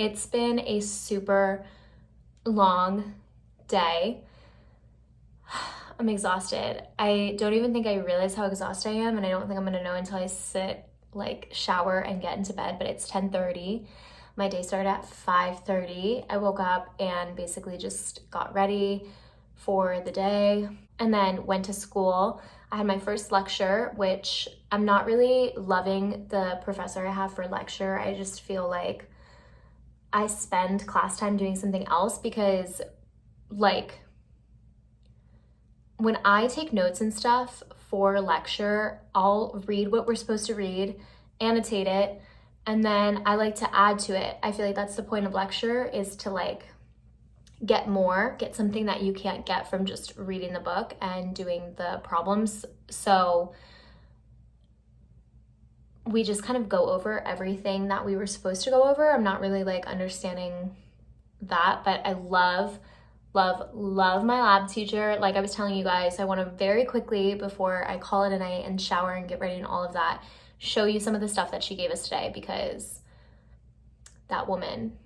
It's been a super long day. I'm exhausted. I don't even think I realize how exhausted I am, and I don't think I'm gonna know until I sit, like, shower and get into bed, but it's 10:30. My day started at 5:30. I woke up and basically just got ready for the day and then went to school. I had my first lecture, which I'm not really loving the professor I have for lecture. I just feel like I spend class time doing something else because, like, when I take notes and stuff for lecture, I'll read what we're supposed to read, annotate it, and then I like to add to it. I feel like that's the point of lecture, is to, like, get something that you can't get from just reading the book and doing the problems. So we just kind of go over everything that we were supposed to go over. I'm not really, like, understanding that, but I love my lab teacher. Like I was telling you guys, I want to very quickly, before I call it a night and shower and get ready and all of that, show you some of the stuff that she gave us today, because that woman,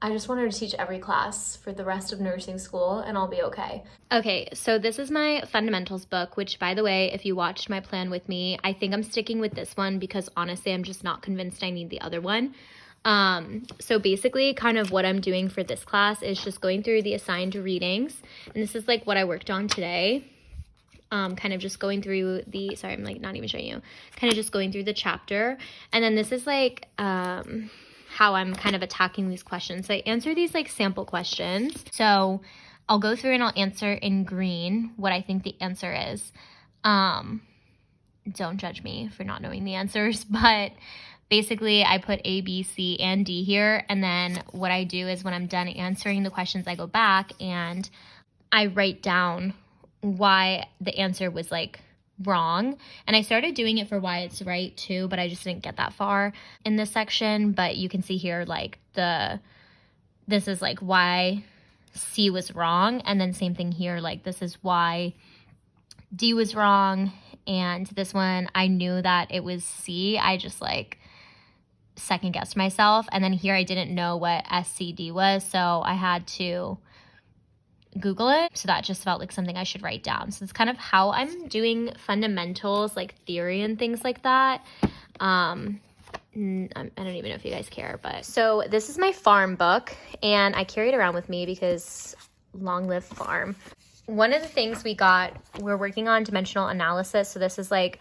I just want her to teach every class for the rest of nursing school and I'll be okay. Okay, so this is my fundamentals book, which, by the way, if you watched my plan with me, I think I'm sticking with this one because honestly, I'm just not convinced I need the other one. So basically kind of what I'm doing for this class is just going through the assigned readings. And this is like what I worked on today. Kind of just going through the, sorry, I'm like not even showing you, kind of just going through the chapter. And then this is like, how I'm kind of attacking these questions. So I answer these like sample questions. So I'll go through and I'll answer in green what I think the answer is. Don't judge me for not knowing the answers, but basically I put A, B, C, and D here. And then what I do is when I'm done answering the questions, I go back and I write down why the answer was like wrong. And I started doing it for why it's right too, but I just didn't get that far in this section. But you can see here, like this is like why C was wrong. And then same thing here, like this is why D was wrong. And this one, I knew that it was C. I just like second guessed myself. And then here I didn't know what SCD was. So I had to Google it. So that just felt like something I should write down. So it's kind of how I'm doing fundamentals, like theory and things like that. I don't even know if you guys care, but so this is my pharm book and I carry it around with me because long live pharm. One of the things we're working on dimensional analysis. So this is like,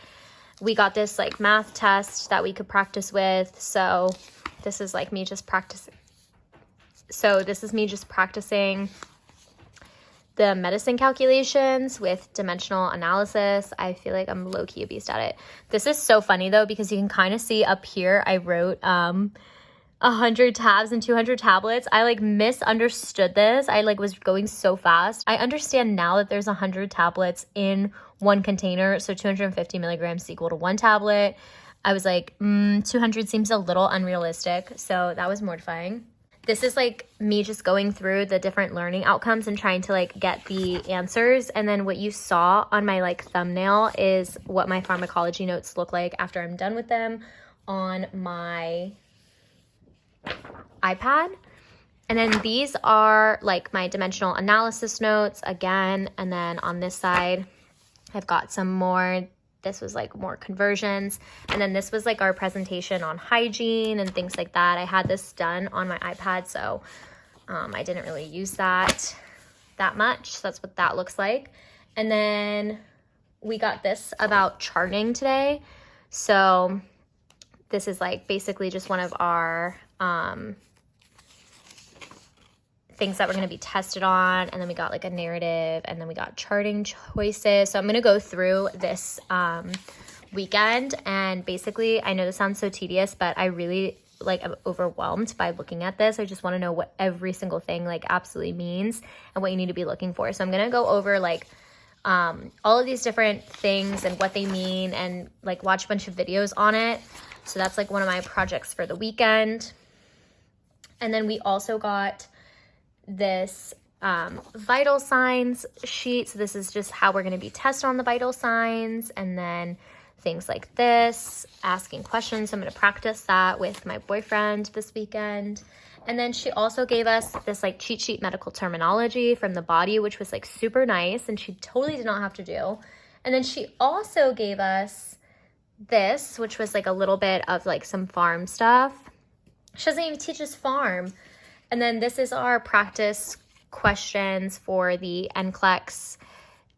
we got this like math test that we could practice with. So this is like me just practicing. So this is me just practicing the medicine calculations with dimensional analysis. I feel like I'm low-key a beast at it. This is so funny though, because you can kind of see up here, I wrote 100 tabs and 200 tablets. I like misunderstood this. I like was going so fast. I understand now that there's 100 tablets in one container. So 250 milligrams is equal to one tablet. I was like, 200 seems a little unrealistic. So that was mortifying. this is like me just going through the different learning outcomes and trying to like get the answers. And then what you saw on my like thumbnail is what my pharmacology notes look like after I'm done with them on my iPad. And then these are like my dimensional analysis notes again. And then on this side, I've got some more. This was like more conversions. And then this was like our presentation on hygiene and things like that. I had this done on my iPad, so I didn't really use that much. So that's what that looks like. And then we got this about charting today. So this is like basically just one of our things that we're going to be tested on. And then we got like a narrative, and then we got charting choices. So I'm going to go through this weekend, and basically, I know this sounds so tedious, but I really like am overwhelmed by looking at this. I just want to know what every single thing like absolutely means and what you need to be looking for. So I'm going to go over like all of these different things and what they mean, and like watch a bunch of videos on it. So that's like one of my projects for the weekend. And then we also got this vital signs sheet. So this is just how we're going to be tested on the vital signs, and then things like this, asking questions. I'm going to practice that with my boyfriend this weekend. And then she also gave us this like cheat sheet medical terminology from the body, which was like super nice, and she totally did not have to do. And then she also gave us this, which was like a little bit of like some farm stuff. She doesn't even teach us farm. And then this is our practice questions for the NCLEX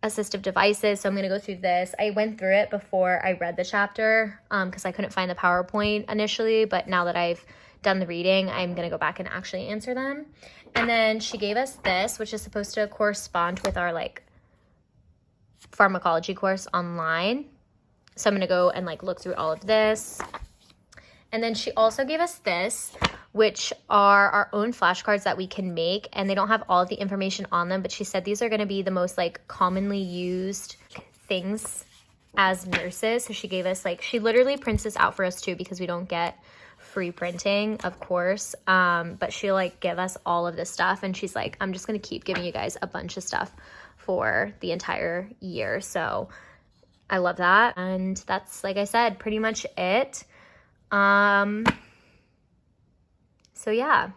assistive devices. So I'm going to go through this. I went through it before I read the chapter because I couldn't find the PowerPoint initially. But now that I've done the reading, I'm going to go back and actually answer them. And then she gave us this, which is supposed to correspond with our like pharmacology course online. So I'm going to go and like look through all of this. And then she also gave us this, which are our own flashcards that we can make, and they don't have all of the information on them, but she said these are going to be the most like commonly used things as nurses. So she gave us like, she literally prints this out for us too, because we don't get free printing, of course, but she'll like give us all of this stuff, and she's like, I'm just going to keep giving you guys a bunch of stuff for the entire year. So I love that. And that's, like I said, pretty much it. So yeah.